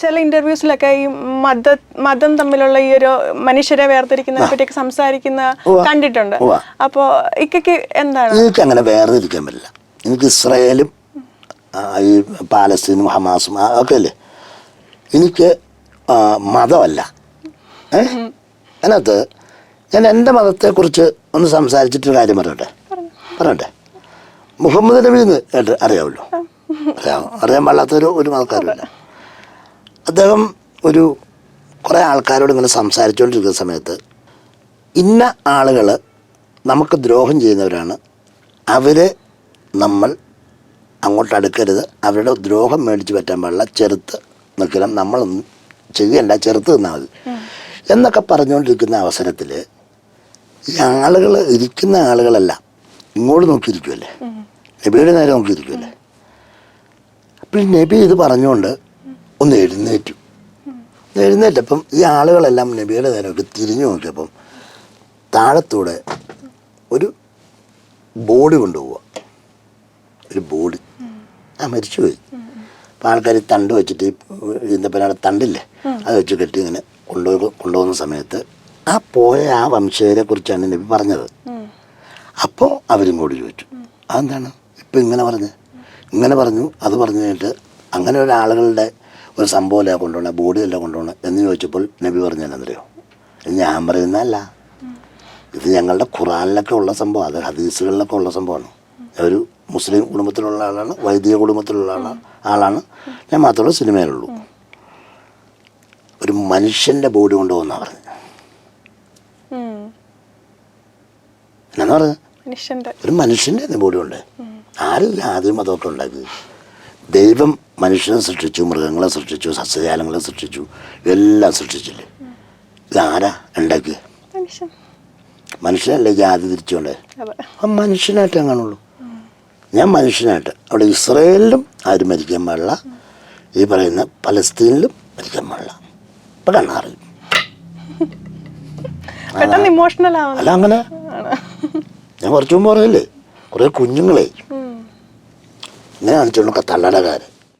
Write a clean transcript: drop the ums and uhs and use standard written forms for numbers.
ചില ഇന്റർവ്യൂസിലൊക്കെ ഈ മതം തമ്മിലുള്ള ഈ ഒരു മനുഷ്യരെ വേർതിരിക്കുന്നതിനെ പറ്റിയൊക്കെ സംസാരിക്കുന്ന കണ്ടിട്ടുണ്ട്. അപ്പോ ഇക്കയ്ക്ക് എന്താണ്? എനിക്ക് അങ്ങനെ വേർതിരിക്കാൻ പറ്റില്ല. എനിക്ക് ഇസ്രായേലും ഈ പാലസ്തീനും ഹമാസും ഒക്കെ അല്ലേ, എനിക്ക് മതമല്ല. അതിനകത്ത് ഞാൻ എൻ്റെ മതത്തെക്കുറിച്ച് ഒന്ന് സംസാരിച്ചിട്ടൊരു കാര്യം പറയട്ടെ. മുഹമ്മദ് നബി എന്ന് അറിയാമല്ലോ, അറിയാൻ പാടാത്തൊരു മതക്കാരുമില്ല. അദ്ദേഹം കുറേ ആൾക്കാരോട് ഇങ്ങനെ സംസാരിച്ചുകൊണ്ടിരിക്കുന്ന സമയത്ത് ഇന്ന ആളുകൾ നമുക്ക് ദ്രോഹം ചെയ്യുന്നവരാണ്, അവരെ നമ്മൾ അങ്ങോട്ട് അടുക്കരുത്, അവരുടെ ദ്രോഹം മേടിച്ച് പറ്റാൻ പാടില്ല, ചെറുത്ത് നിൽക്കണം, നമ്മളൊന്നും ചെയ്യണ്ട, ചെറുത്ത് നിന്നാൽ മതി എന്നൊക്കെ പറഞ്ഞുകൊണ്ടിരിക്കുന്ന അവസരത്തിൽ ഈ ആളുകൾ ഇരിക്കുന്ന ആളുകളല്ല ഇങ്ങോട്ട് നോക്കിയിരിക്കുമല്ലേ, നബിയുടെ നേരെ നോക്കിയിരിക്കുമല്ലേ. അപ്പോൾ നബി ഇത് പറഞ്ഞുകൊണ്ട് ഒന്ന് എഴുന്നേറ്റപ്പം ഈ ആളുകളെല്ലാം നബിയുടെ നേരെ തിരിഞ്ഞു നോക്കിയപ്പം താഴത്തൂടെ ഒരു ബോഡി കൊണ്ടുപോവുക, ഒരു ബോഡി മരിച്ചുപോയി. അപ്പോൾ ആൾക്കാർ തണ്ട് വെച്ചിട്ട് ഈന്തപ്പനയുടെ തണ്ടില്ലേ അത് വെച്ച് കെട്ടി ഇങ്ങനെ കൊണ്ടുപോകുന്ന സമയത്ത് ആ വംശജരെ കുറിച്ചാണ് നബി പറഞ്ഞത്. അപ്പോൾ അവരും കൂടി ചോദിച്ചു, അതെന്താണ് ഇപ്പം ഇങ്ങനെ പറഞ്ഞു അത് പറഞ്ഞു കഴിഞ്ഞിട്ട് അങ്ങനെ ഒരാളുകളുടെ ഒരു സംഭവമല്ല കൊണ്ടുപോകണേ, ബോഡിയല്ല കൊണ്ടുപോകണം എന്ന് ചോദിച്ചപ്പോൾ നബി പറഞ്ഞതെന്നറിയോ, ഞാൻ പറയുന്നതല്ല, ഇത് ഞങ്ങളുടെ ഖുറാനിലൊക്കെ ഉള്ള സംഭവം, അത് ഹദീസുകളിലൊക്കെ ഉള്ള സംഭവമാണ്. ഒരു മുസ്ലിം കുടുംബത്തിലുള്ള ആളാണ്, വൈദിക കുടുംബത്തിലുള്ള ആളാണ്, ഞാൻ മാത്രമേ സിനിമയിലുള്ളൂ. ഒരു മനുഷ്യൻ്റെ ബോഡി കൊണ്ടുപോകുന്ന പറഞ്ഞത്. എന്നാന്ന് പറഞ്ഞത് ഒരു മനുഷ്യൻ്റെ ബോഡി ഉണ്ട്. ആരും ആദ്യം അതൊക്കെ ഉണ്ടാക്കി. ദൈവം മനുഷ്യനെ സൃഷ്ടിച്ചു, മൃഗങ്ങളെ സൃഷ്ടിച്ചു, സസ്യജാലങ്ങളെ സൃഷ്ടിച്ചു, എല്ലാം സൃഷ്ടിച്ചില്ലേ. ഇതാരാ ഉണ്ടാക്കിയ? മനുഷ്യനല്ലേ ജാതി തിരിച്ചുകൊണ്ട് മനുഷ്യനായിട്ട് അങ്ങാനുള്ളൂ. ഞാൻ മനുഷ്യനായിട്ട് അവിടെ ഇസ്രായേലിലും ആരും മരിക്കാൻ പാടില്ല, ഈ പറയുന്ന പലസ്തീനിലും മരിക്കാൻ പാടില്ല. ഇപ്പം കണ്ണാറിയും അല്ല അങ്ങനെ. ഞാൻ കുറച്ചു മുമ്പ് പറഞ്ഞില്ലേ, കുറേ കുഞ്ഞുങ്ങളെ ഇങ്ങനെ കാണിച്ചോണ്ട് തള്ളടക്കാരൻ